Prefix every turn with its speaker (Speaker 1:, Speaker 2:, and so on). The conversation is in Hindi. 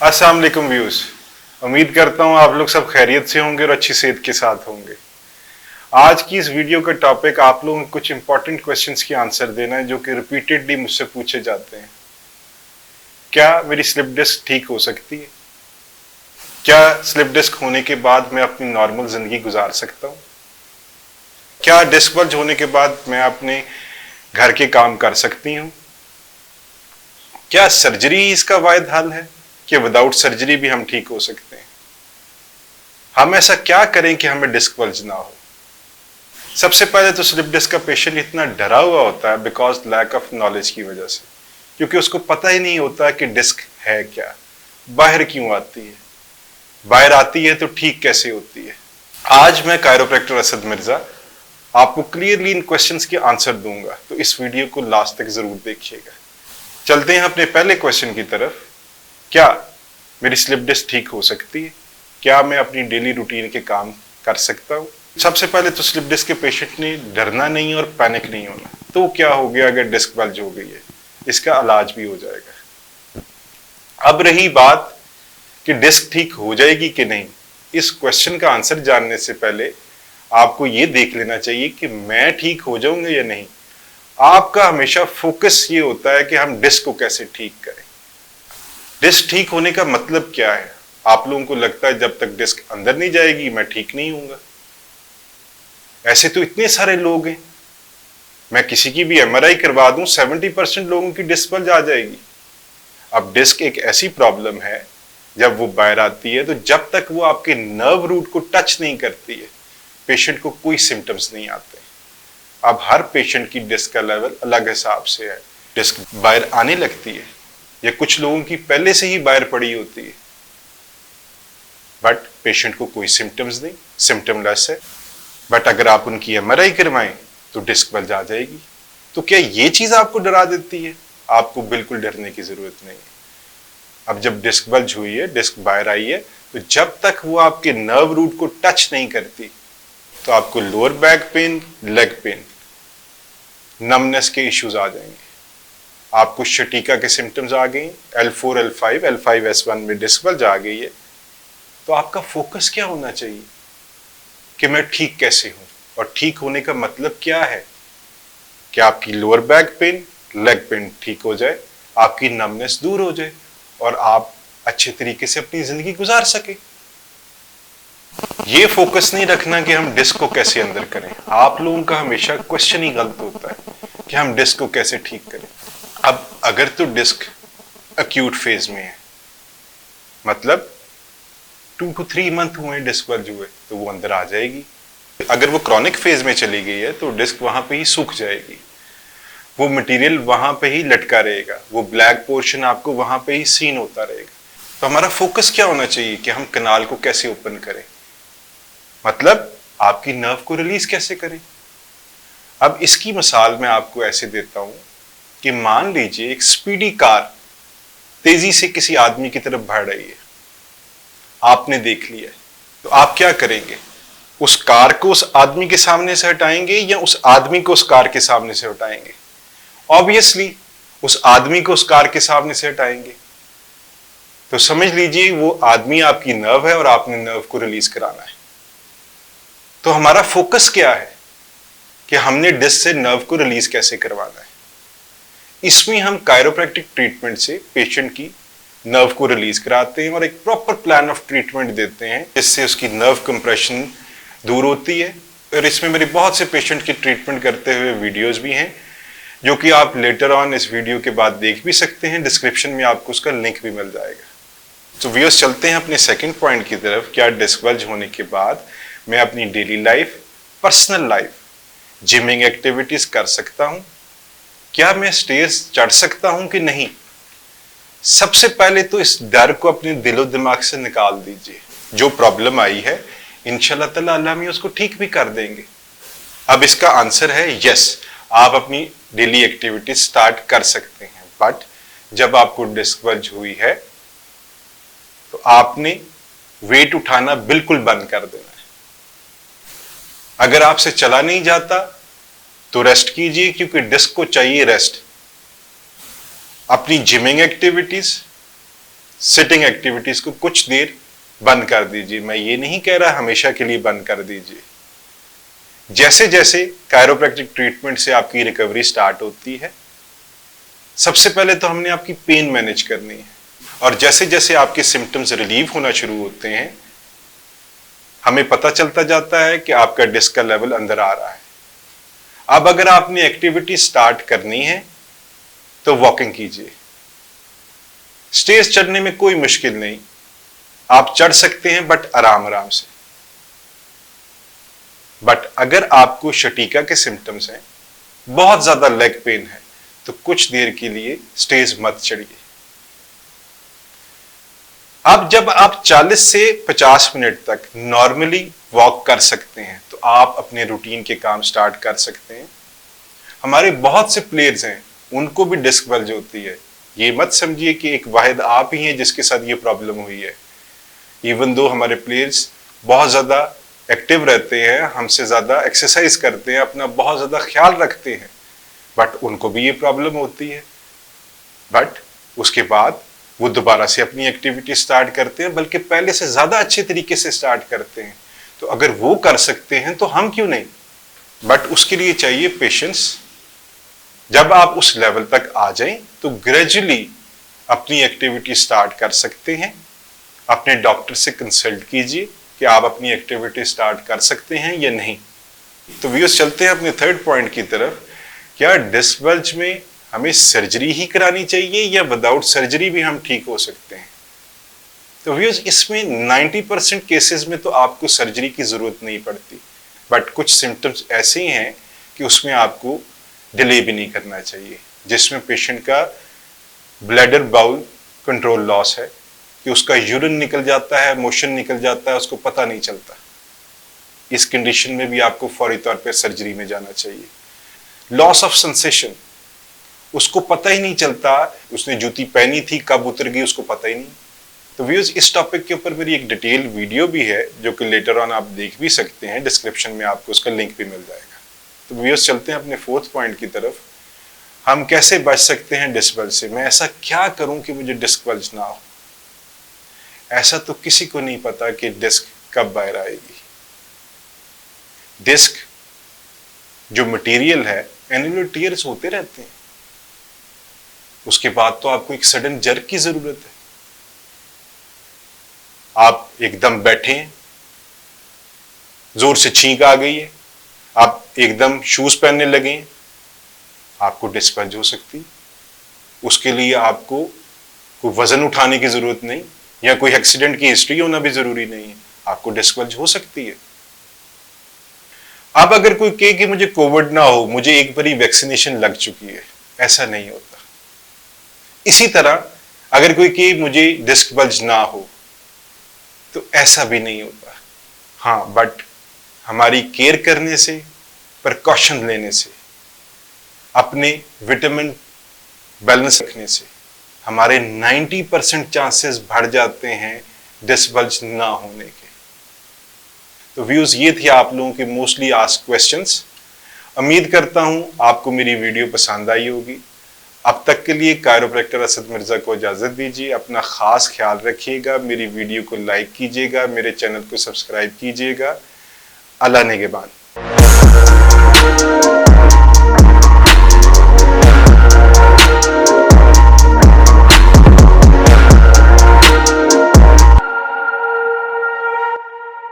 Speaker 1: अस्सलाम वालेकुम व्यूअर्स, उम्मीद करता हूँ आप लोग सब खैरियत से होंगे और अच्छी सेहत के साथ होंगे। आज की इस वीडियो का टॉपिक आप लोगों को कुछ इंपॉर्टेंट क्वेश्चंस की आंसर देना है जो कि रिपीटेडली मुझसे पूछे जाते हैं। क्या मेरी स्लिप डिस्क ठीक हो सकती है? क्या स्लिप डिस्क होने के बाद मैं अपनी नॉर्मल जिंदगी गुजार सकता हूँ? क्या डिस्क बल्ज होने के बाद मैं अपने घर के काम कर सकती हूँ? क्या सर्जरी इसका वाहिद हल है कि विदाउट सर्जरी भी हम ठीक हो सकते हैं? हम ऐसा क्या करें कि हमें डिस्क बल्ज ना हो? सबसे पहले तो स्लिप डिस्क का पेशेंट इतना डरा हुआ होता है बिकॉज लैक ऑफ नॉलेज की वजह से, क्योंकि उसको पता ही नहीं होता कि डिस्क है क्या, बाहर क्यों आती है, बाहर आती है तो ठीक कैसे होती है। आज मैं कायरोप्रैक्टर असद मिर्जा आपको क्लियरली इन क्वेश्चंस के आंसर दूंगा, तो इस वीडियो को लास्ट तक जरूर देखिएगा। चलते हैं अपने पहले क्वेश्चन की तरफ। क्या मेरी स्लिप डिस्क ठीक हो सकती है? क्या मैं अपनी डेली रूटीन के काम कर सकता हूँ? सबसे पहले तो स्लिप डिस्क के पेशेंट ने डरना नहीं और पैनिक नहीं होना। तो क्या हो गया अगर डिस्क बल्ज हो गई है, इसका इलाज भी हो जाएगा। अब रही बात कि डिस्क ठीक हो जाएगी कि नहीं, इस क्वेश्चन का आंसर जानने से पहले आपको ये देख लेना चाहिए कि मैं ठीक हो जाऊंगा या नहीं। आपका हमेशा फोकस ये होता है कि हम डिस्क को कैसे ठीक करें। डिस्क ठीक होने का मतलब क्या है? आप लोगों को लगता है जब तक डिस्क अंदर नहीं जाएगी मैं ठीक नहीं होऊंगा। ऐसे तो इतने सारे लोग हैं, मैं किसी की भी एमआरआई करवा दूं 70% लोगों की डिस्क बल्ज आ जाएगी। अब डिस्क एक ऐसी प्रॉब्लम है, जब वो बाहर आती है तो जब तक वो आपके नर्व रूट को टच नहीं करती है पेशेंट को कोई सिम्टम्स नहीं आते। अब हर पेशेंट की डिस्क का लेवल अलग हिसाब से है। डिस्क बाहर आने लगती है या कुछ लोगों की पहले से ही बाहर पड़ी होती है, बट पेशेंट को कोई सिम्टम्स नहीं, सिम्टमलेस है। बट अगर आप उनकी एमआरआई करवाएं तो डिस्क बल्ज आ जाएगी। तो क्या ये चीज आपको डरा देती है? आपको बिल्कुल डरने की जरूरत नहीं है। अब जब डिस्क बल्ज हुई है, डिस्क बाहर आई है, तो जब तक वो आपके नर्व रूट को टच नहीं करती तो आपको lower back pain, leg pain, numbness के इश्यूज आ जाएंगे। आपको शटीका के सिम्टम्स आ गए, L4, L5, L5S1 में डिस्क बल्ज आ गई है। तो आपका फोकस क्या होना चाहिए कि मैं ठीक कैसे हूं? और ठीक होने का मतलब क्या है कि आपकी lower back pain, leg pain ठीक हो जाए, आपकी नमनेस दूर हो जाए और आप अच्छे तरीके से अपनी जिंदगी गुजार सके। ये फोकस नहीं रखना कि हम डिस्क को कैसे अंदर करें। आप लोगों का हमेशा क्वेश्चन ही गलत होता है कि हम डिस्क को कैसे ठीक करें। अब अगर तो डिस्क अक्यूट फेज में है, मतलब 2 to 3 मंथ हुए डिस्क बल्ज हुए, तो वो अंदर आ जाएगी। अगर वो क्रॉनिक फेज में चली गई है तो डिस्क वहां पे ही सूख जाएगी, वो मटेरियल वहां पे ही लटका रहेगा, वो ब्लैक पोर्शन आपको वहां पे ही सीन होता रहेगा। तो हमारा फोकस क्या होना चाहिए कि हम कनाल को कैसे ओपन करें, मतलब आपकी नर्व को रिलीज कैसे करें। अब इसकी मिसाल मैं आपको ऐसे देता हूं कि मान लीजिए एक स्पीडी कार तेजी से किसी आदमी की तरफ बढ़ रही है, आपने देख लिया, तो आप क्या करेंगे? उस कार को उस आदमी के सामने से हटाएंगे या उस आदमी को उस कार के सामने से हटाएंगे? ऑब्वियसली उस आदमी को उस कार के सामने से हटाएंगे। तो समझ लीजिए वो आदमी आपकी नर्व है और आपने नर्व को रिलीज कराना है। तो हमारा फोकस क्या है कि हमने डिस्क से नर्व को रिलीज कैसे करवाना है। इसमें हम कायरोप्रैक्टिक ट्रीटमेंट से पेशेंट की नर्व को रिलीज कराते हैं और एक प्रॉपर प्लान ऑफ ट्रीटमेंट देते हैं जिससे उसकी नर्व कंप्रेशन दूर होती है। और इसमें मेरे बहुत से पेशेंट की ट्रीटमेंट करते हुए वीडियोस भी हैं जो कि आप लेटर ऑन इस वीडियो के बाद देख भी सकते हैं। डिस्क्रिप्शन में आपको उसका लिंक भी मिल जाएगा। तो व्यूअर्स, चलते हैं अपने सेकंड पॉइंट की तरफ। क्या डिस्क बल्ज होने के बाद मैं अपनी daily life, personal life, gymming activities कर सकता हूं? क्या मैं स्टेज चढ़ सकता हूं कि नहीं? सबसे पहले तो इस डर को अपने दिलो दिमाग से निकाल दीजिए। जो प्रॉब्लम आई है इंशाल्लाह ताला अल्लाह में उसको ठीक भी कर देंगे। अब इसका आंसर है यस, आप अपनी डेली एक्टिविटी स्टार्ट कर सकते हैं। बट जब आपको डिस्क बल्ज हुई है तो आपने वेट उठाना बिल्कुल बंद कर देना है। अगर आपसे चला नहीं जाता तो रेस्ट कीजिए, क्योंकि डिस्क को चाहिए रेस्ट। अपनी जिमिंग एक्टिविटीज, सिटिंग एक्टिविटीज को कुछ देर बंद कर दीजिए। मैं ये नहीं कह रहा हमेशा के लिए बंद कर दीजिए। जैसे जैसे कायरोप्रैक्टिक ट्रीटमेंट से आपकी रिकवरी स्टार्ट होती है, सबसे पहले तो हमने आपकी पेन मैनेज करनी है, और जैसे जैसे आपके सिम्टम्स रिलीव होना शुरू होते हैं, हमें पता चलता जाता है कि आपका डिस्क का लेवल अंदर आ रहा है। अब अगर आपने एक्टिविटी स्टार्ट करनी है तो वॉकिंग कीजिए। स्टेज चढ़ने में कोई मुश्किल नहीं, आप चढ़ सकते हैं, बट आराम आराम से। बट अगर आपको शटीका के सिम्टम्स हैं, बहुत ज्यादा लेग पेन है, तो कुछ देर के लिए स्टेज मत चढ़िए। अब जब आप 40 से 50 मिनट तक नॉर्मली वॉक कर सकते हैं, तो आप अपने रूटीन के काम स्टार्ट कर सकते हैं। हमारे बहुत से प्लेयर्स हैं, उनको भी डिस्क बल्ज होती है। ये मत समझिए कि एक वाहिद आप ही हैं जिसके साथ ये प्रॉब्लम हुई है। इवन दो हमारे प्लेयर्स बहुत ज्यादा एक्टिव रहते हैं, हमसे ज्यादा एक्सरसाइज करते हैं, अपना बहुत ज्यादा ख्याल रखते हैं, बट उनको भी ये प्रॉब्लम होती है। बट उसके बाद वो दोबारा से अपनी एक्टिविटी स्टार्ट करते हैं, बल्कि पहले से ज्यादा अच्छे तरीके से स्टार्ट करते हैं। तो अगर वो कर सकते हैं तो हम क्यों नहीं? बट उसके लिए चाहिए पेशेंस। जब आप उस लेवल तक आ जाएं तो ग्रेजुअली अपनी एक्टिविटी स्टार्ट कर सकते हैं। अपने डॉक्टर से कंसल्ट कीजिए कि आप अपनी एक्टिविटी स्टार्ट कर सकते हैं या नहीं। तो व्यूअर्स, चलते हैं अपने थर्ड पॉइंट की तरफ। क्या डिस्क बल्ज में हमें सर्जरी ही करानी चाहिए या विदाउट सर्जरी भी हम ठीक हो सकते हैं? तो व्यूअर्स, इसमें 90% केसेस में तो आपको सर्जरी की जरूरत नहीं पड़ती, बट कुछ सिम्टम्स ऐसे हैं कि उसमें आपको डिले भी नहीं करना चाहिए, जिसमें पेशेंट का ब्लैडर बाउल कंट्रोल लॉस है, कि उसका यूरिन निकल जाता है, मोशन निकल जाता है, उसको पता नहीं चलता। इस कंडीशन में भी आपको फौरी तौर पर सर्जरी में जाना चाहिए। लॉस ऑफ सेंसेशन, उसको पता ही नहीं चलता उसने जूती पहनी थी, कब उतर गई उसको पता ही नहीं। तो व्यूअर्स, इस टॉपिक के ऊपर मेरी एक डिटेल वीडियो भी है, जो कि लेटर ऑन आप देख भी सकते हैं, डिस्क्रिप्शन में आपको उसका लिंक भी मिल जाएगा। तो व्यूअर्स, चलते हैं अपने फोर्थ पॉइंट की तरफ। हम कैसे बच सकते हैं डिस्क बल्ज से? मैं ऐसा क्या करूं कि मुझे डिस्क बल्ज ना हो? ऐसा तो किसी को नहीं पता कि डिस्क कब बाहर आएगी। डिस्क जो मटेरियल है, एनुलर टियर्स होते रहते हैं, उसके बाद तो आपको एक सडन जर्क की जरूरत है। आप एकदम बैठे हैं, जोर से छींक आ गई है, आप एकदम शूज पहनने लगे हैं, आपको डिस्क बल्ज हो सकती है। उसके लिए आपको कोई वजन उठाने की जरूरत नहीं, या कोई एक्सीडेंट की हिस्ट्री होना भी जरूरी नहीं है, आपको डिस्क बल्ज हो सकती है। अब अगर कोई कहे कि मुझे कोविड ना हो, मुझे एक बारी वैक्सीनेशन लग चुकी है, ऐसा नहीं होता। इसी तरह अगर कोई कहे मुझे डिस्क बल्ज ना हो, तो ऐसा भी नहीं होता। हाँ, बट हमारी केयर करने से, प्रिकॉशन लेने से, अपने विटामिन बैलेंस रखने से हमारे 90% चांसेस बढ़ जाते हैं डिस्क बल्ज ना होने के। तो व्यूज, ये थी आप लोगों के मोस्टली आस्क्ड क्वेश्चंस। उम्मीद करता हूं आपको मेरी वीडियो पसंद आई होगी। अब तक के लिए कायरोप्रैक्टर असद मिर्जा को इजाजत दीजिए। अपना खास ख्याल रखिएगा, मेरी वीडियो को लाइक कीजिएगा, मेरे चैनल को सब्सक्राइब कीजिएगा। अल्लाह निगहबान।